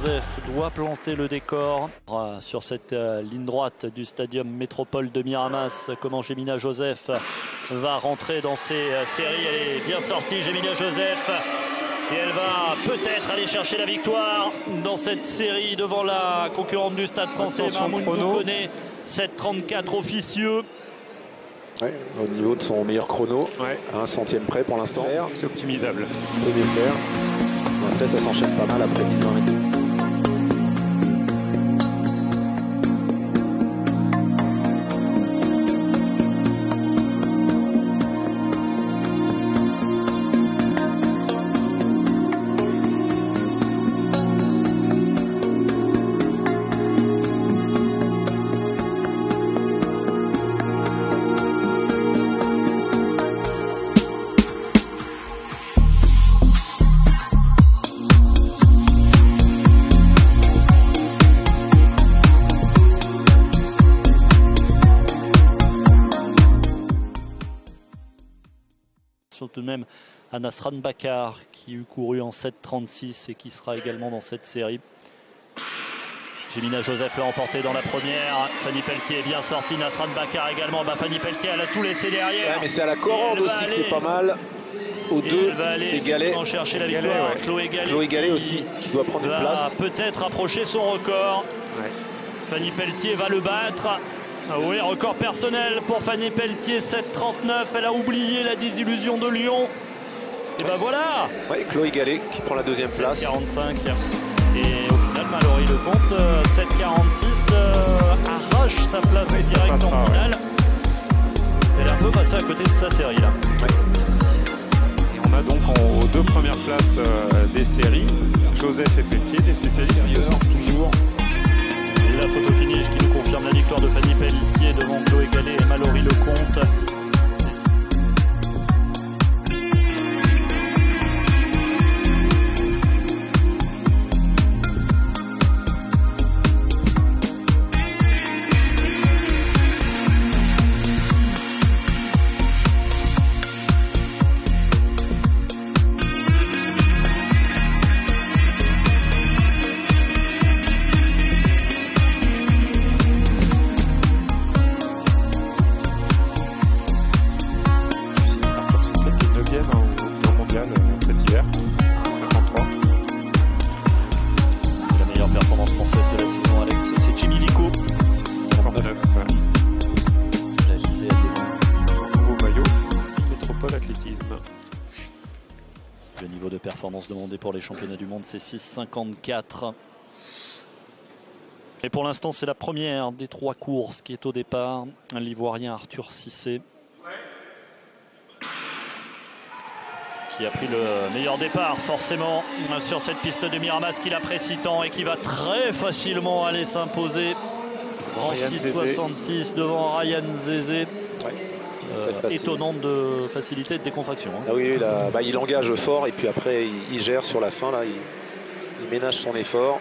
Joseph doit planter le décor sur cette ligne droite du stadium Métropole de Miramas. Comment Jemina Joseph va rentrer dans ces séries. Elle est bien sortie, Jemina Joseph, et elle va peut-être aller chercher la victoire dans cette série devant la concurrente du Stade Français, Marmoun Boukonné. 7,34 officieux. Ouais, au niveau de son meilleur chrono, à 1 centième près pour l'instant. C'est optimisable. On peut défaire. Après, ça s'enchaîne pas mal après 10-20 minutes. Tout de même à Nasran Bakar qui eut couru en 7,36 et qui sera également dans cette série. Jemina Joseph l'a emporté dans la première. Fanny Pelletier est bien sortie. Nasran Bakar également. Fanny Pelletier, elle a tout laissé derrière. Ouais, mais c'est à la Corande aussi que c'est pas mal. Au 2, c'est Gallet. Chercher la victoire. Chloé Gallet aussi qui doit prendre une place. Peut-être approcher son record. Fanny Pelletier va le battre. Oui, record personnel pour Fanny Pelletier, 7,39. Elle a oublié la désillusion de Lyon. Et ben voilà. Oui, Chloé Gallet qui prend la deuxième place. 7,45. Et au final, Mallory Lecomte, 7,46, arrache sa place direct en finale. Elle est un peu passée à côté de sa série là. Et on a donc aux deux premières places des séries, Joseph et Pelletier, des spécialistes qui ressortent toujours. La photo finish qui nous confirme la victoire de Fanny Pelletier devant Chloé Gallet et Mallory Lecomte. Cet hiver, 53. La meilleure performance française de la saison, Alex, c'est Jimmy Vico. 59. La visée à son nouveau maillot, Métropole Athlétisme. Le niveau de performance demandé pour les championnats du monde, c'est 6,54. Et pour l'instant, c'est la première des 3 courses qui est au départ. L'Ivoirien Arthur Cissé, qui a pris le meilleur départ forcément sur cette piste de Miramas, qu'il apprécie tant et qui va très facilement aller s'imposer en 6,66 devant Ryan Zézé. Étonnante de facilité de décontraction. Ah oui, là, il engage fort et puis après il gère sur la fin. Là, il ménage son effort.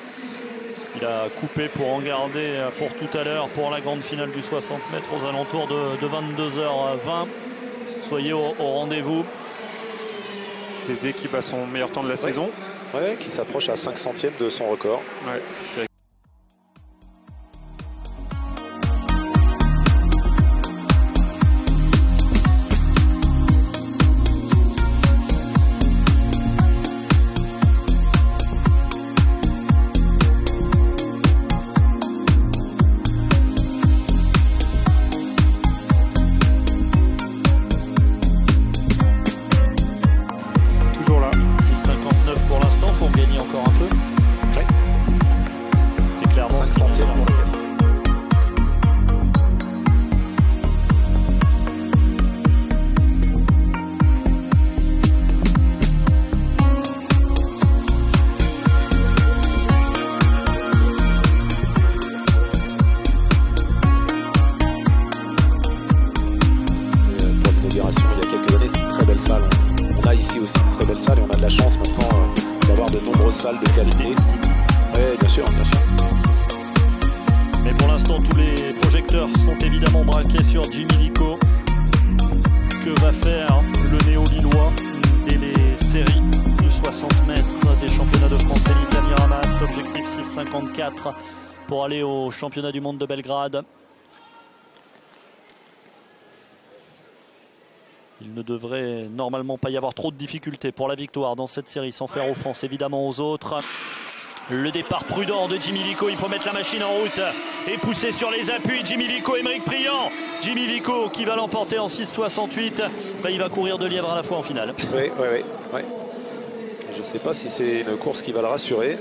Il a coupé pour en garder pour tout à l'heure pour la grande finale du 60 mètres aux alentours de 22h20. Soyez au rendez-vous. Zézé qui bat son meilleur temps de la saison. Ouais, qui s'approche à 5 centièmes de son record. Ouais. Encore un peu. C'est clairement 5 centièmes pour le gars. Pour l'inauguration, il y a quelques années, c'est une très belle salle. On a ici aussi une très belle salle et on a de la chance maintenant d'avoir de nombreuses salles de qualité. Oui, bien sûr, bien sûr. Mais pour l'instant, tous les projecteurs sont évidemment braqués sur Jimmy Vico. Que va faire le néo-lillois dès les séries du 60 mètres des championnats de France élite à Miramas? Objectif 6,54 pour aller au championnat du monde de Belgrade. Il ne devrait normalement pas y avoir trop de difficultés pour la victoire dans cette série, sans faire offense évidemment aux autres. Le départ prudent de Jimmy Vico, il faut mettre la machine en route et pousser sur les appuis. Jimmy Vico, Aymeric Priant. Jimmy Vico qui va l'emporter en 6,68. Il va courir 2 lièvres à la fois en finale. Oui. Je ne sais pas si c'est une course qui va le rassurer.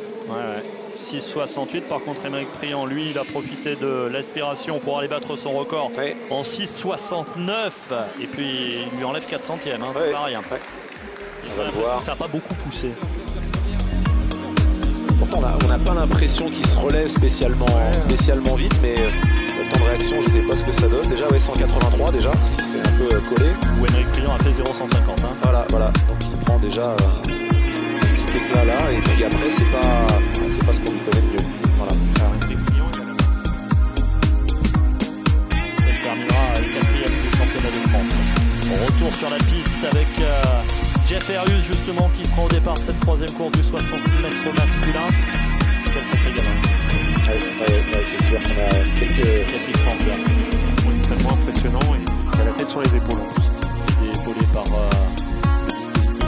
6,68. Par contre, Aymeric Priant, lui, il a profité de l'aspiration pour aller battre son record en 6,69. Et puis, il lui enlève 4 centièmes. C'est pas rien. On va le voir. Ça n'a pas beaucoup poussé. Pourtant, on n'a pas l'impression qu'il se relève spécialement vite, mais le temps de réaction, je ne sais pas ce que ça donne. Déjà, 183 déjà. C'est un peu collé. Ou Aymeric Priant a fait 0,150. Voilà. Donc, il prend déjà éclat là, et puis après c'est pas ce qu'on lui connaît de mieux. Voilà. Elle terminera 4e du championnat de France. On retourne sur la piste avec Jeff Herrius justement qui sera au départ de cette 3e course du 60 mètres masculin. Quel sacré gamin. C'est sûr qu'on a quelques extrêmement impressionnant et qui a la tête sur les épaules en plus. Il est épaulé par le dispositif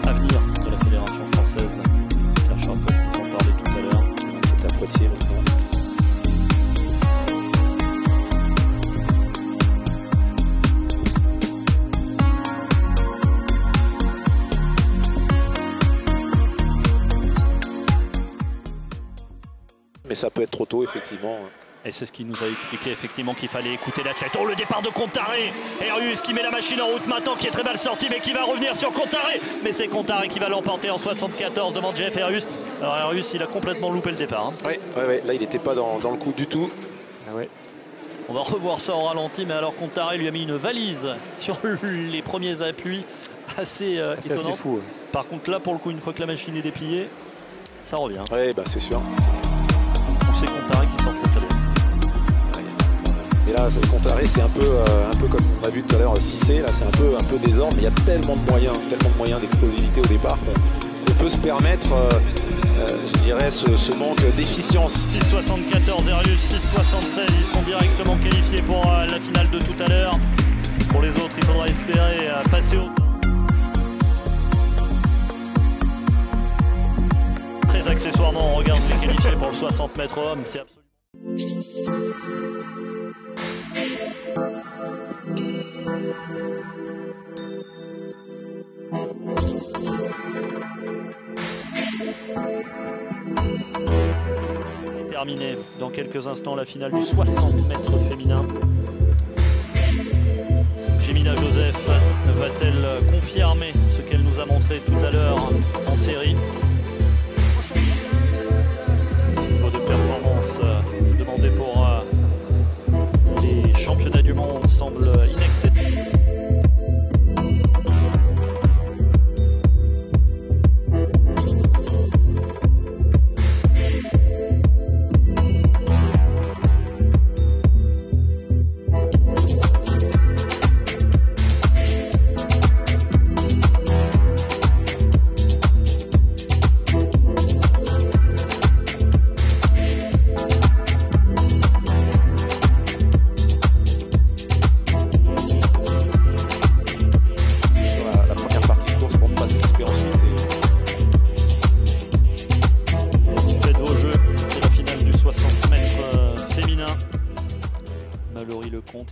Avenir de la Fédération française. Pierre Charcot qui en parlait tout à l'heure. C'est à Poitiers maintenant. Mais ça peut être trop tôt, effectivement. Et c'est ce qui nous a expliqué effectivement qu'il fallait écouter l'athlète. Oh, le départ de Contaré. Herrius qui met la machine en route maintenant, qui est très mal sorti, mais qui va revenir sur Contaré. Mais c'est Contaré qui va l'emporter en 74 devant Jeff Herrius. Alors Herrius, il a complètement loupé le départ. Oui. Là, il n'était pas dans le coup du tout. On va revoir ça en ralenti, mais alors Contaré lui a mis une valise sur les premiers appuis. Assez étonnant. Assez fou. Par contre, là, pour le coup, une fois que la machine est dépliée, ça revient. Oui, c'est sûr. C'est Contaré qui sort très bien. Et là, Contaré, c'est un peu comme on a vu tout à l'heure, 6C, là c'est un peu désordre, mais il y a tellement de moyens d'explosivité au départ qu'on peut se permettre, je dirais, ce manque d'efficience. 6,74 Herrius, 6,76, ils seront directement qualifiés pour la finale de tout à l'heure. Pour les autres, il faudra espérer passer au... Très accessoirement, on regarde les qualifiés pour le 60 mètres homme, c'est absolument... Terminé dans quelques instants la finale du 60 mètres féminin. Jemina Joseph va-t-elle confirmer ce qu'elle nous a montré tout à l'heure en série? Niveau de performance demandé pour les championnats du monde semble inacceptable.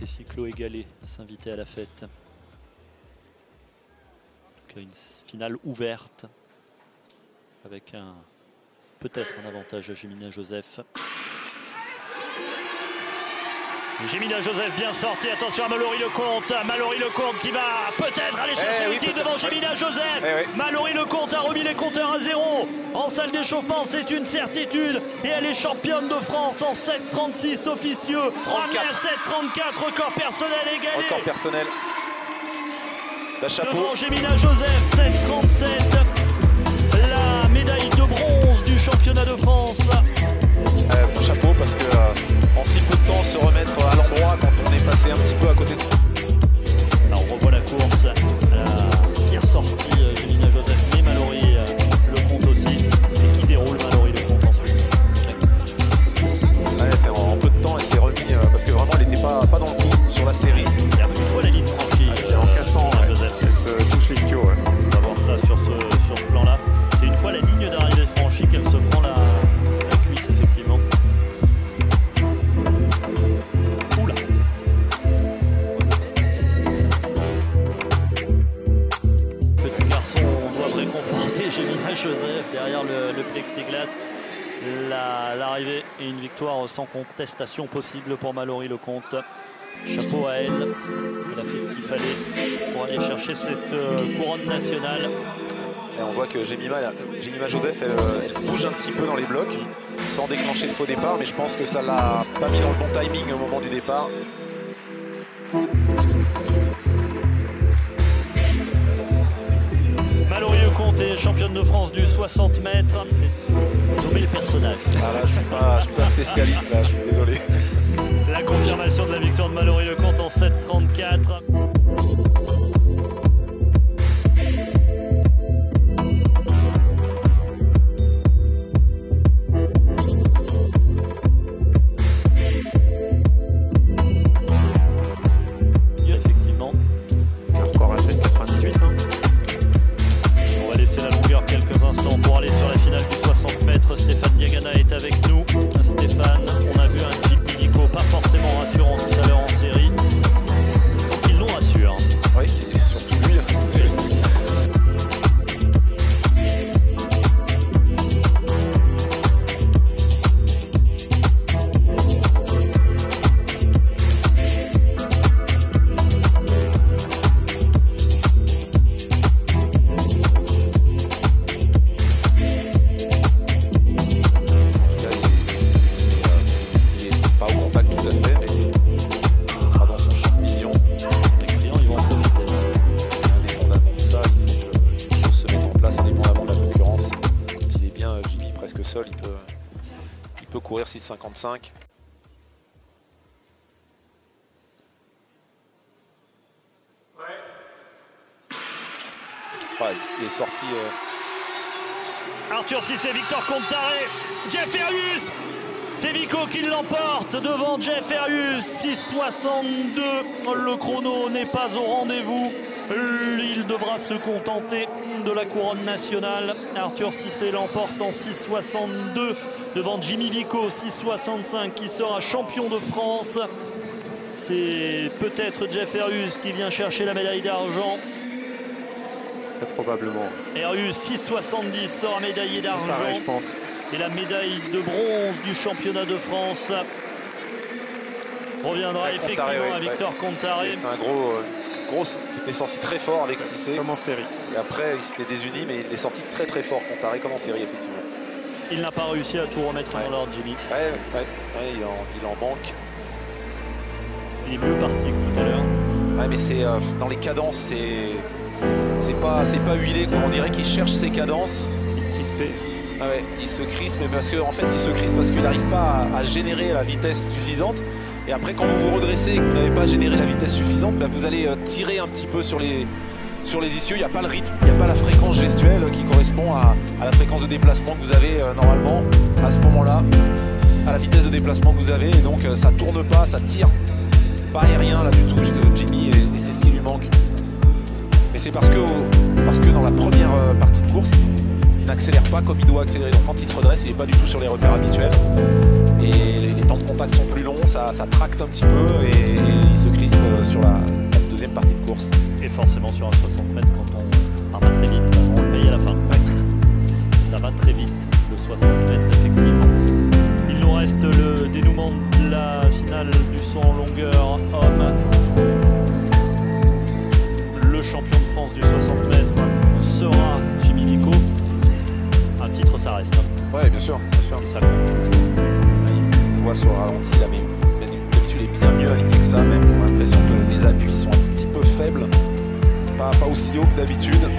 Et si Chloé Gallet s'invitait à la fête. Donc une finale ouverte avec peut-être un avantage à Jemina Joseph. Jemina Joseph bien sorti, attention à Mallory Lecomte. Mallory Lecomte qui va peut-être aller chercher le titre devant Jemina Joseph. Mallory Lecomte a remis les compteurs à 0 en salle d'échauffement, c'est une certitude. Et elle est championne de France en 7,36 officieux. Ramenée à 7,34, record personnel égalé. Record personnel. La chapeau. Devant Jemina Joseph, 7,37. La médaille de bronze du championnat de France. Chapeau parce que en si peu de temps se remettre à l'endroit quand on est passé un petit peu à côté de soi. Alors on revoit la course, bien sortie Jemina Joseph, mais Mallory Lecomte aussi, et qui déroule Mallory Lecomte ensuite. Joseph derrière le plexiglas. L'arrivée et une victoire sans contestation possible pour Mallory Lecomte. Chapeau à elle. Elle a fait ce qu'il fallait pour aller chercher cette couronne nationale. Et on voit que Jemima Joseph, elle bouge un petit peu dans les blocs sans déclencher le faux départ, mais je pense que ça l'a pas mis dans le bon timing au moment du départ. Mallory Lecomte est championne de France du 60 mètres. Nommez le personnage. Ah là, je suis pas spécialiste, là, je suis désolé. La confirmation de la victoire de Mallory Lecomte en 7,34. Effectivement. Encore à 7,98. On va laisser la longueur quelques instants pour aller sur la finale du 60 mètres. Stéphane Diagana est avec nous. Stéphane, on a vu un Jimmy Vico pas forcément rassurant tout à l'heure en série. Il faut qu'il nous rassure. Oui, surtout lui. Seul, il peut courir 6,55. Ouais, il est sorti. Arthur Cissé, Victor Contaré, Jeff Herrius. C'est Vico qui l'emporte devant Jeff Herrius. 6,62. Le chrono n'est pas au rendez-vous. Il devra se contenter de la couronne nationale. Arthur Cissé l'emporte en 6,62 devant Jimmy Vico, 6,65, qui sera champion de France. C'est peut-être Jeff Herrius qui vient chercher la médaille d'argent. Probablement. Herrius, 6,70, sera médaillé d'argent. Pareil, je pense. Et la médaille de bronze du championnat de France reviendra effectivement à Victor Contaré. Un gros qui était sorti très fort avec Cissé. Comme en série. Et après, il s'était désuni, mais il est sorti très très fort, Contaré, comme en série, effectivement. Il n'a pas réussi à tout remettre dans l'ordre, Jimmy. Ouais, il en manque. Il est mieux parti que tout à l'heure. Ouais, mais c'est dans les cadences, c'est pas huilé, quoi. On dirait qu'il cherche ses cadences. Crispé. Ah ouais, il se crispe, mais parce qu'il n'arrive pas à générer la vitesse suffisante. Et après, quand vous vous redressez et que vous n'avez pas généré la vitesse suffisante, bah, vous allez tirer un petit peu sur les ischios. Il n'y a pas le rythme, il n'y a pas la fréquence gestuelle qui correspond à la fréquence de déplacement que vous avez normalement à ce moment-là, à la vitesse de déplacement que vous avez. Et donc ça tourne pas, ça tire pas aérien là du tout, Jimmy, et c'est ce qui lui manque. Mais c'est parce que dans la première partie de course, il n'accélère pas comme il doit accélérer. Donc quand il se redresse, il n'est pas du tout sur les repères habituels. Et les temps de contact sont plus longs, ça tracte un petit peu et il se crispe sur la deuxième partie de course. Et forcément sur un 60 mètres, quand on va très vite, on le paye à la fin. Ça va très vite, le 60 mètres, effectivement. Il nous reste le dénouement de la finale du saut en longueur homme. Le champion de France du 60 mètres sera Jimmy Vico. Un titre, ça reste. Ouais, bien sûr. Et ça compte toujours. On voit sur le ralenti, là, mais d'habitude il est bien mieux aligné que ça, même. On a l'impression que les appuis sont un petit peu faibles. Pas aussi haut que d'habitude.